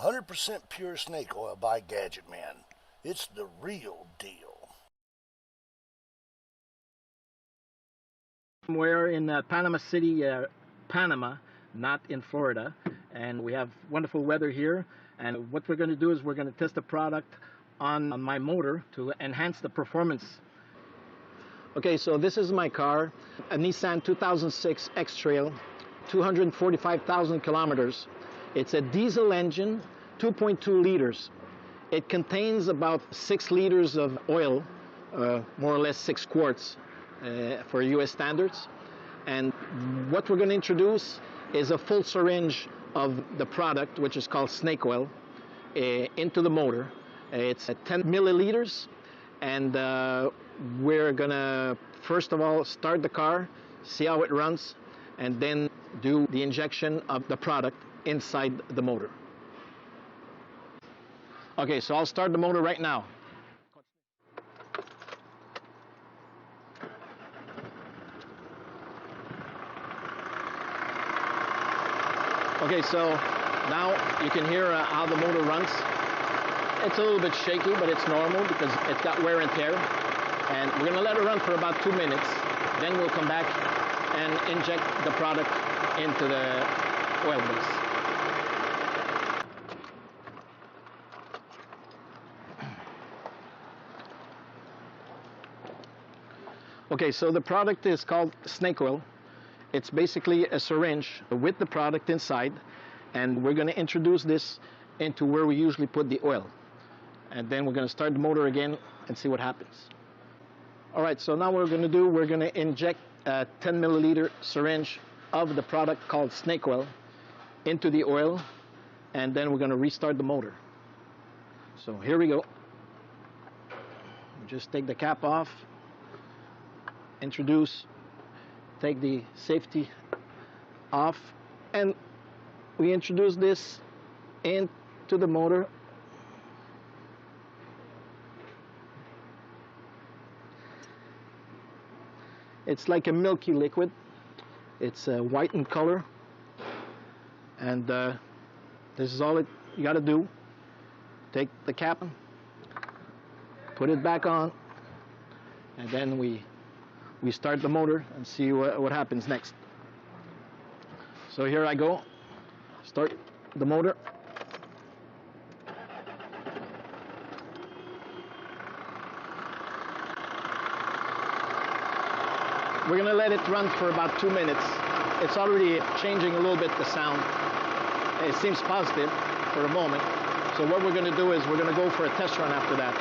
100% pure snake oil by Gadgetman. It's the real deal. We're in Panama City, Panama, not in Florida, and we have wonderful weather here. And what we're going to do is we're going to test the product on my motor to enhance the performance. Okay, so this is my car, a Nissan 2006 X-Trail, 245,000 kilometers. It's a diesel engine, 2.2 liters. It contains about 6 liters of oil, more or less 6 quarts for US standards. And what we're going to introduce is a full syringe of the product, which is called snake oil, into the motor. It's at 10 milliliters, and we're going to, first of all, start the car, see how it runs, and then do the injection of the product inside the motor. Okay, so I'll start the motor right now. Okay, so now you can hear how the motor runs. It's a little bit shaky, but it's normal because it's got wear and tear. And we're going to let it run for about 2 minutes. Then we'll come back and inject the product into the oil base. Okay, so the product is called snake oil. It's basically a syringe with the product inside, and we're going to introduce this into where we usually put the oil. And then we're going to start the motor again and see what happens. All right, so now what we're going to do, we're going to inject a 10 milliliter syringe of the product called snake oil into the oil, and then we're going to restart the motor. So here we go. Just take the cap off, introduce, take the safety off, and we introduce this into the motor. It's like a milky liquid. It's white in color, and this is all you got to do. Take the cap, put it back on, and then we start the motor and see what happens next. So here I go. Start the motor. We're going to let it run for about 2 minutes. It's already changing a little bit the sound. It seems positive for a moment. So what we're going to do is we're going to go for a test run after that.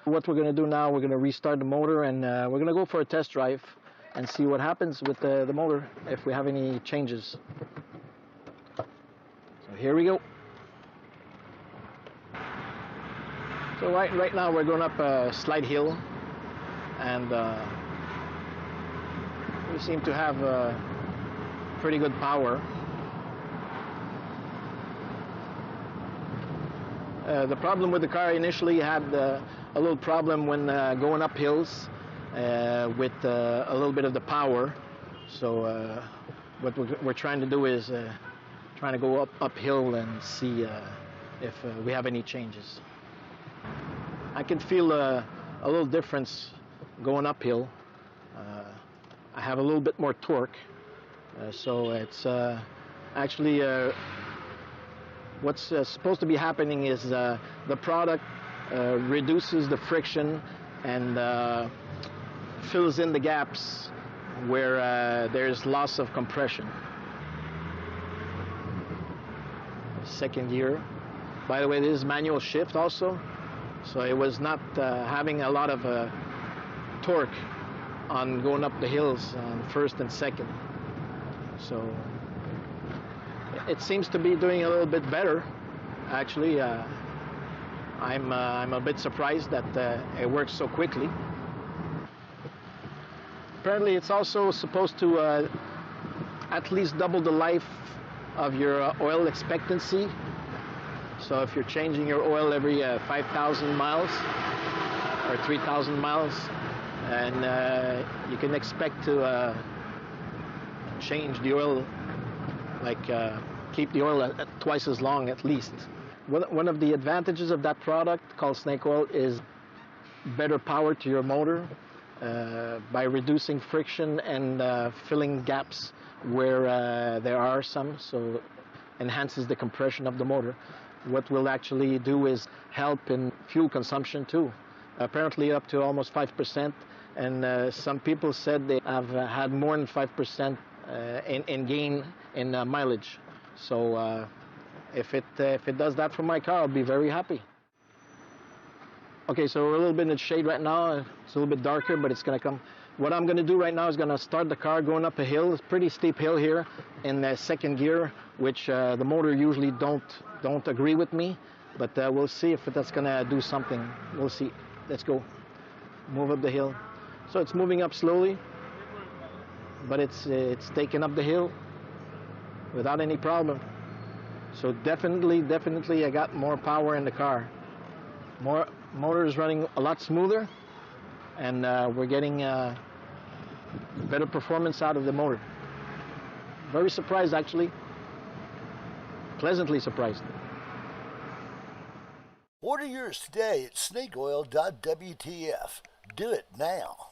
What we're going to do now, we're going to restart the motor, and we're going to go for a test drive and see what happens with the motor, if we have any changes. So here we go. So right now we're going up a slight hill, and we seem to have pretty good power. The problem with the car initially had a little problem when going up hills with a little bit of the power. So what we're trying to do is trying to go uphill and see if we have any changes. I can feel a little difference going uphill. I have a little bit more torque, so it's actually what's supposed to be happening is the product reduces the friction and fills in the gaps where there's loss of compression. Second gear. By the way, this is manual shift also, so it was not having a lot of torque on going up the hills on first and second. So it seems to be doing a little bit better. Actually, I'm a bit surprised that it works so quickly. Apparently, it's also supposed to at least double the life of your oil expectancy. So if you're changing your oil every 5,000 miles or 3,000 miles, and you can expect to change the oil, like keep the oil at twice as long at least. One of the advantages of that product called SnakeOil is better power to your motor by reducing friction and filling gaps where there are some, so enhances the compression of the motor. What will actually do is help in fuel consumption too, apparently up to almost 5%, and some people said they have had more than 5% in gain in mileage. So if it does that for my car, I'll be very happy. Okay, so we're a little bit in the shade right now. It's a little bit darker, but it's going to come. What I'm going to do right now is going to start the car going up a hill. It's a pretty steep hill here in the second gear, which the motor usually don't agree with me. But we'll see if that's going to do something. We'll see. Let's go. Move up the hill. So it's moving up slowly, but it's taking up the hill without any problem. So definitely I got more power in the car. Motor is running a lot smoother, and we're getting better performance out of the motor. Very surprised, actually. Pleasantly surprised. Order yours today at snakeoil.wtf. Do it now.